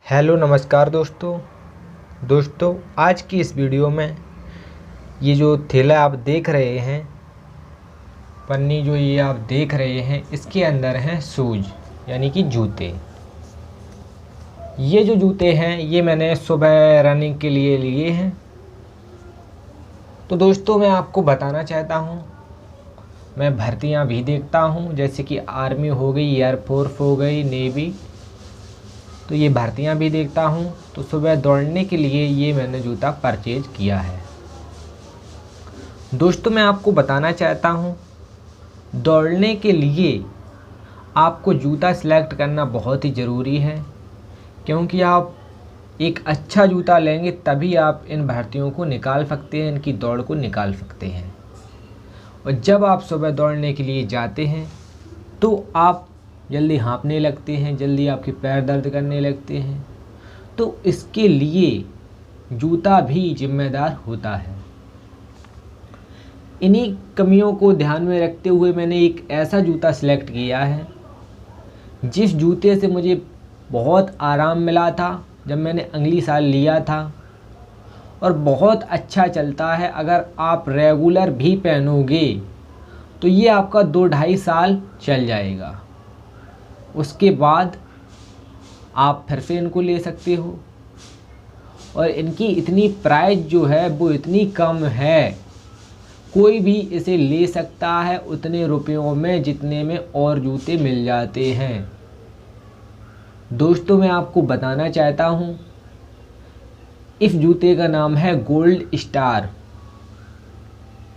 Hello नमस्कार दोस्तों आज की इस वीडियो में ये जो थैला आप देख रहे हैं, पन्नी जो ये आप देख रहे हैं, इसके अंदर हैं शूज़ यानी कि जूते। ये जो जूते हैं ये मैंने सुबह रनिंग के लिए लिए हैं। तो दोस्तों मैं आपको बताना चाहता हूँ, मैं भर्तियाँ भी देखता हूँ, जैसे कि आर्मी हो गई, एयरफोर्स हो गई, नेवी, तो ये भर्तियाँ भी देखता हूँ। तो सुबह दौड़ने के लिए ये मैंने जूता परचेज किया है। दोस्तों मैं आपको बताना चाहता हूँ, दौड़ने के लिए आपको जूता सेलेक्ट करना बहुत ही ज़रूरी है, क्योंकि आप एक अच्छा जूता लेंगे तभी आप इन भर्तियों को निकाल सकते हैं, इनकी दौड़ को निकाल सकते हैं। और जब आप सुबह दौड़ने के लिए जाते हैं तो आप जल्दी हाँफने लगते हैं, जल्दी आपके पैर दर्द करने लगते हैं। तो इसके लिए जूता भी जिम्मेदार होता है। इन्हीं कमियों को ध्यान में रखते हुए मैंने एक ऐसा जूता सेलेक्ट किया है जिस जूते से मुझे बहुत आराम मिला था जब मैंने अगली साल लिया था, और बहुत अच्छा चलता है। अगर आप रेगुलर भी पहनोगे तो ये आपका 2-2.5 साल चल जाएगा। उसके बाद आप फिर से इनको ले सकते हो। और इनकी इतनी प्राइस जो है वो इतनी कम है, कोई भी इसे ले सकता है उतने रुपयों में जितने में और जूते मिल जाते हैं। दोस्तों मैं आपको बताना चाहता हूँ, इस जूते का नाम है गोल्ड स्टार।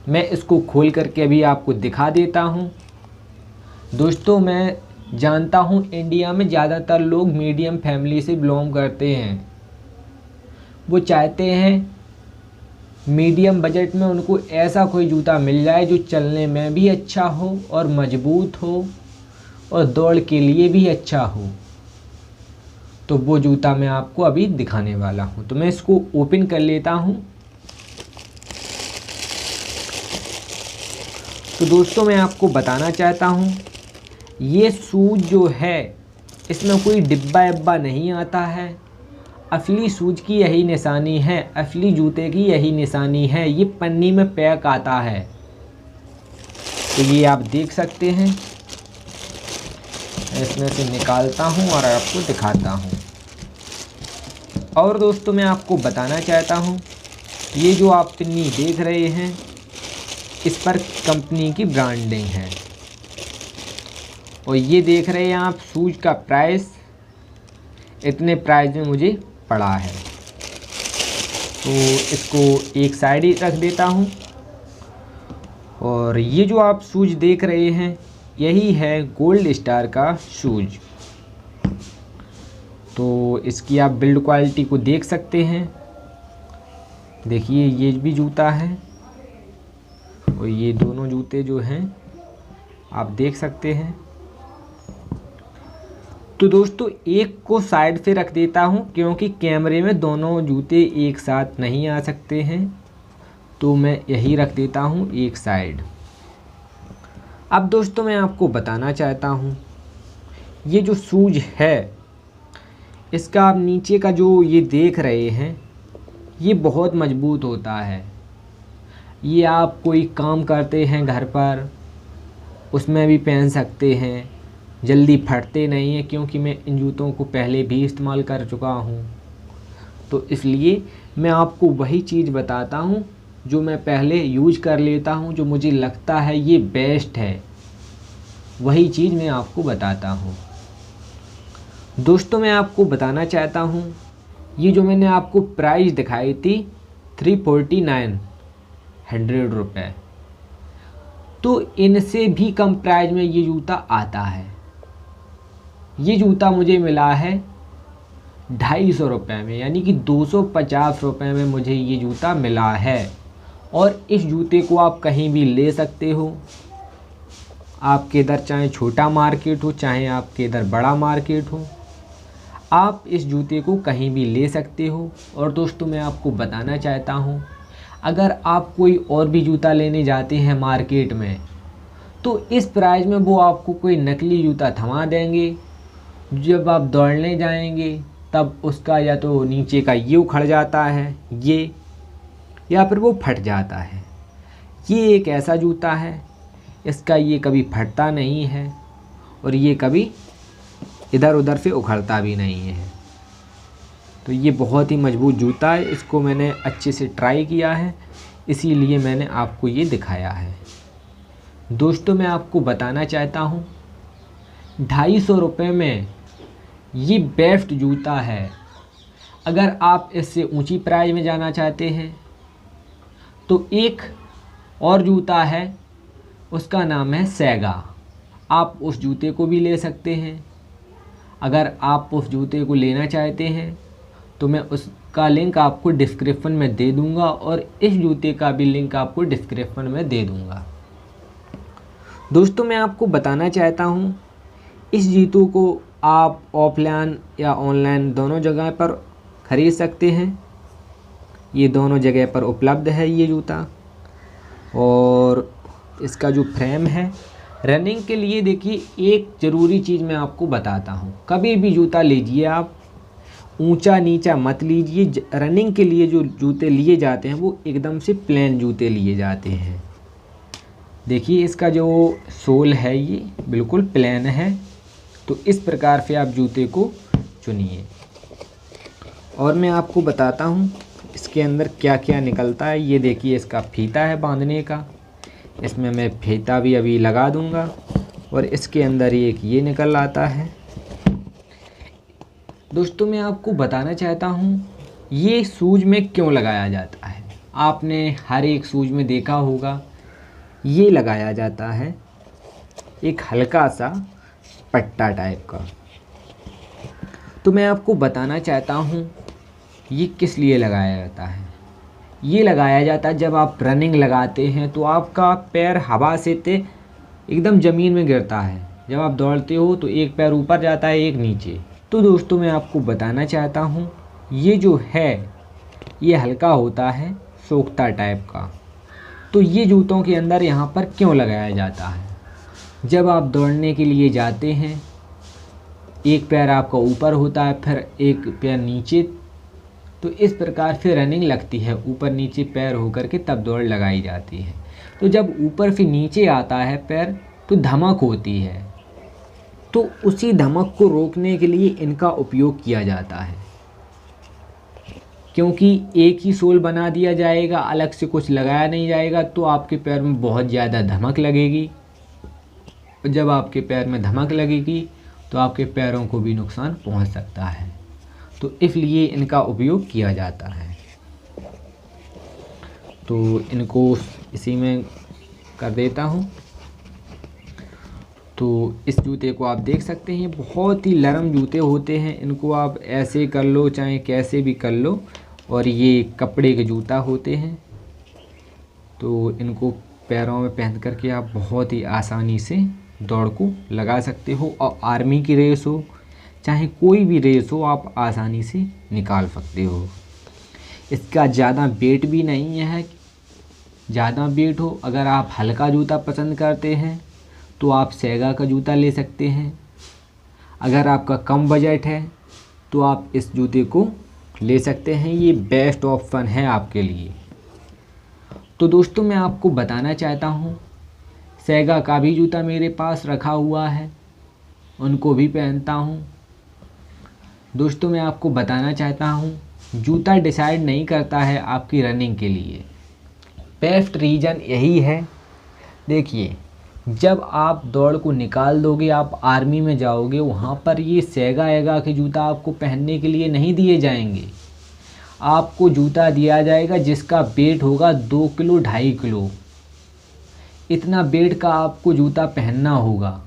मैं इसको खोल करके अभी आपको दिखा देता हूँ। दोस्तों मैं जानता हूँ इंडिया में ज़्यादातर लोग मीडियम फैमिली से बिलोंग करते हैं। वो चाहते हैं मीडियम बजट में उनको ऐसा कोई जूता मिल जाए जो चलने में भी अच्छा हो और मजबूत हो और दौड़ के लिए भी अच्छा हो। तो वो जूता मैं आपको अभी दिखाने वाला हूँ। तो मैं इसको ओपन कर लेता हूँ। तो दोस्तों मैं आपको बताना चाहता हूँ, ये शूज़ जो है इसमें कोई डिब्बा विब्बा नहीं आता है। असली शूज़ की यही निशानी है, असली जूते की यही निशानी है। ये पन्नी में पैक आता है। तो ये आप देख सकते हैं। मैं इसमें से निकालता हूँ और आपको दिखाता हूँ। और दोस्तों मैं आपको बताना चाहता हूँ, ये जो आप पन्नी देख रहे हैं इस पर कंपनी की ब्रांडिंग है। और ये देख रहे हैं आप शूज़ का प्राइस, इतने प्राइस में मुझे पड़ा है। तो इसको एक साइड ही रख देता हूँ। और ये जो आप शूज़ देख रहे हैं यही है गोल्ड स्टार का शूज़। तो इसकी आप बिल्ड क्वालिटी को देख सकते हैं। देखिए ये भी जूता है और ये दोनों जूते जो हैं आप देख सकते हैं। तो दोस्तों एक को साइड से रख देता हूं, क्योंकि कैमरे में दोनों जूते एक साथ नहीं आ सकते हैं। तो मैं यही रख देता हूं एक साइड। अब दोस्तों मैं आपको बताना चाहता हूं, ये जो शूज़ है इसका आप नीचे का जो ये देख रहे हैं ये बहुत मजबूत होता है। ये आप कोई काम करते हैं घर पर उसमें भी पहन सकते हैं, जल्दी फटते नहीं हैं, क्योंकि मैं इन जूतों को पहले भी इस्तेमाल कर चुका हूँ। तो इसलिए मैं आपको वही चीज़ बताता हूँ जो मैं पहले यूज कर लेता हूँ, जो मुझे लगता है ये बेस्ट है, वही चीज़ मैं आपको बताता हूँ। दोस्तों मैं आपको बताना चाहता हूँ, ये जो मैंने आपको प्राइस दिखाई थी 349 रुपये, तो इनसे भी कम प्राइस में ये जूता आता है। ये जूता मुझे मिला है 250 रुपये में, यानी कि 250 रुपये में मुझे ये जूता मिला है। और इस जूते को आप कहीं भी ले सकते हो। आपके इधर चाहे छोटा मार्केट हो चाहे आपके इधर बड़ा मार्केट हो, आप इस जूते को कहीं भी ले सकते हो। और दोस्तों मैं आपको बताना चाहता हूँ, अगर आप कोई और भी जूता लेने जाते हैं मार्केट में तो इस प्राइस में वो आपको कोई नकली जूता थमा देंगे। जब आप दौड़ने जाएंगे तब उसका या तो नीचे का ये उखड़ जाता है ये, या फिर वो फट जाता है। ये एक ऐसा जूता है, इसका ये कभी फटता नहीं है और ये कभी इधर उधर से उखड़ता भी नहीं है। तो ये बहुत ही मजबूत जूता है, इसको मैंने अच्छे से ट्राई किया है, इसीलिए मैंने आपको ये दिखाया है। दोस्तों मैं आपको बताना चाहता हूँ 250 रुपये में ये बेस्ट जूता है। अगर आप इससे ऊंची प्राइस में जाना चाहते हैं तो एक और जूता है, उसका नाम है सेगा। आप उस जूते को भी ले सकते हैं। अगर आप उस जूते को लेना चाहते हैं तो मैं उसका लिंक आपको डिस्क्रिप्शन में दे दूंगा और इस जूते का भी लिंक आपको डिस्क्रिप्शन में दे दूंगा। दोस्तों मैं आपको बताना चाहता हूँ इस जूतों को आप ऑफलाइन या ऑनलाइन दोनों जगह पर ख़रीद सकते हैं। ये दोनों जगह पर उपलब्ध है ये जूता। और इसका जो फ्रेम है रनिंग के लिए, देखिए एक ज़रूरी चीज़ मैं आपको बताता हूँ, कभी भी जूता लीजिए आप ऊंचा नीचा मत लीजिए। रनिंग के लिए जो जूते लिए जाते हैं वो एकदम से प्लेन जूते लिए जाते हैं। देखिए इसका जो सोल है ये बिल्कुल प्लेन है, तो इस प्रकार से आप जूते को चुनिए। और मैं आपको बताता हूँ इसके अंदर क्या क्या निकलता है। ये देखिए इसका फीता है बांधने का, इसमें मैं फीता भी अभी लगा दूंगा। और इसके अंदर एक ये निकल आता है। दोस्तों मैं आपको बताना चाहता हूँ ये शूज़ में क्यों लगाया जाता है। आपने हर एक शूज़ में देखा होगा ये लगाया जाता है एक हल्का सा पट्टा टाइप का। तो मैं आपको बताना चाहता हूँ ये किस लिए लगाया जाता है। ये लगाया जाता है जब आप रनिंग लगाते हैं तो आपका पैर हवा से एकदम ज़मीन में गिरता है। जब आप दौड़ते हो तो एक पैर ऊपर जाता है एक नीचे। तो दोस्तों मैं आपको बताना चाहता हूँ ये जो है ये हल्का होता है सोख्ता टाइप का। तो ये जूतों के अंदर यहाँ पर क्यों लगाया जाता है, जब आप दौड़ने के लिए जाते हैं एक पैर आपका ऊपर होता है फिर एक पैर नीचे, तो इस प्रकार से रनिंग लगती है, ऊपर नीचे पैर होकर के तब दौड़ लगाई जाती है। तो जब ऊपर से नीचे आता है पैर तो धमक होती है, तो उसी धमक को रोकने के लिए इनका उपयोग किया जाता है। क्योंकि एक ही सोल बना दिया जाएगा, अलग से कुछ लगाया नहीं जाएगा, तो आपके पैर में बहुत ज़्यादा धमक लगेगी। जब आपके पैर में धमक लगेगी तो आपके पैरों को भी नुकसान पहुंच सकता है। तो इसलिए इनका उपयोग किया जाता है। तो इनको इसी में कर देता हूं। तो इस जूते को आप देख सकते हैं बहुत ही नरम जूते होते हैं। इनको आप ऐसे कर लो चाहे कैसे भी कर लो, और ये कपड़े के जूता होते हैं। तो इनको पैरों में पहन करके आप बहुत ही आसानी से दौड़ को लगा सकते हो, और आर्मी की रेस हो चाहे कोई भी रेस हो आप आसानी से निकाल सकते हो। इसका ज़्यादा वेट भी नहीं है, ज़्यादा वेट हो अगर आप हल्का जूता पसंद करते हैं तो आप सेगा का जूता ले सकते हैं। अगर आपका कम बजट है तो आप इस जूते को ले सकते हैं, ये बेस्ट ऑप्शन है आपके लिए। तो दोस्तों मैं आपको बताना चाहता हूँ सेगा का भी जूता मेरे पास रखा हुआ है, उनको भी पहनता हूँ। दोस्तों मैं आपको बताना चाहता हूँ जूता डिसाइड नहीं करता है आपकी रनिंग के लिए, बेस्ट रीज़न यही है। देखिए जब आप दौड़ को निकाल दोगे, आप आर्मी में जाओगे, वहाँ पर ये सेगा एगा के जूता आपको पहनने के लिए नहीं दिए जाएंगे। आपको जूता दिया जाएगा जिसका वेट होगा 2 किलो 2.5 किलो, इतना वेट का आपको जूता पहनना होगा।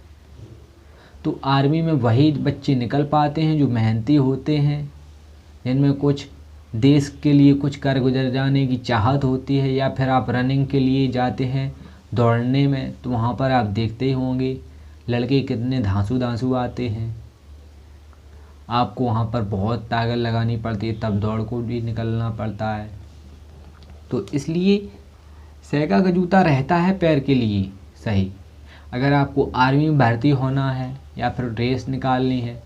तो आर्मी में वही बच्चे निकल पाते हैं जो मेहनती होते हैं, जिनमें कुछ देश के लिए कुछ कर गुजर जाने की चाहत होती है, या फिर आप रनिंग के लिए जाते हैं दौड़ने में, तो वहाँ पर आप देखते ही होंगे लड़के कितने धांसू धांसू आते हैं। आपको वहाँ पर बहुत ताकत लगानी पड़ती है, तब दौड़ को भी निकलना पड़ता है। तो इसलिए सेगा का जूता रहता है पैर के लिए सही। अगर आपको आर्मी में भर्ती होना है या फिर रेस निकालनी है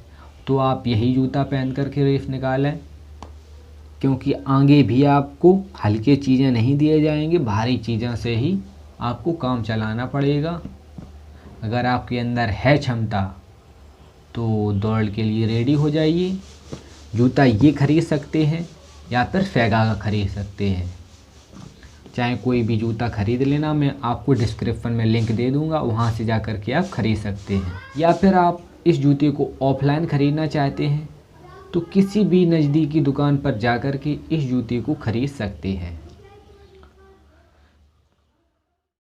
तो आप यही जूता पहन कर के रेस निकालें, क्योंकि आगे भी आपको हल्के चीज़ें नहीं दिए जाएंगे, भारी चीज़ों से ही आपको काम चलाना पड़ेगा। अगर आपके अंदर है क्षमता तो दौड़ के लिए रेडी हो जाइए। जूता ये खरीद सकते हैं या फिर फेगा का खरीद सकते हैं, चाहे कोई भी जूता खरीद लेना, मैं आपको डिस्क्रिप्शन में लिंक दे दूंगा, वहाँ से जा कर के आप खरीद सकते हैं। या फिर आप इस जूते को ऑफलाइन ख़रीदना चाहते हैं तो किसी भी नज़दीकी दुकान पर जा कर के इस जूते को खरीद सकते हैं।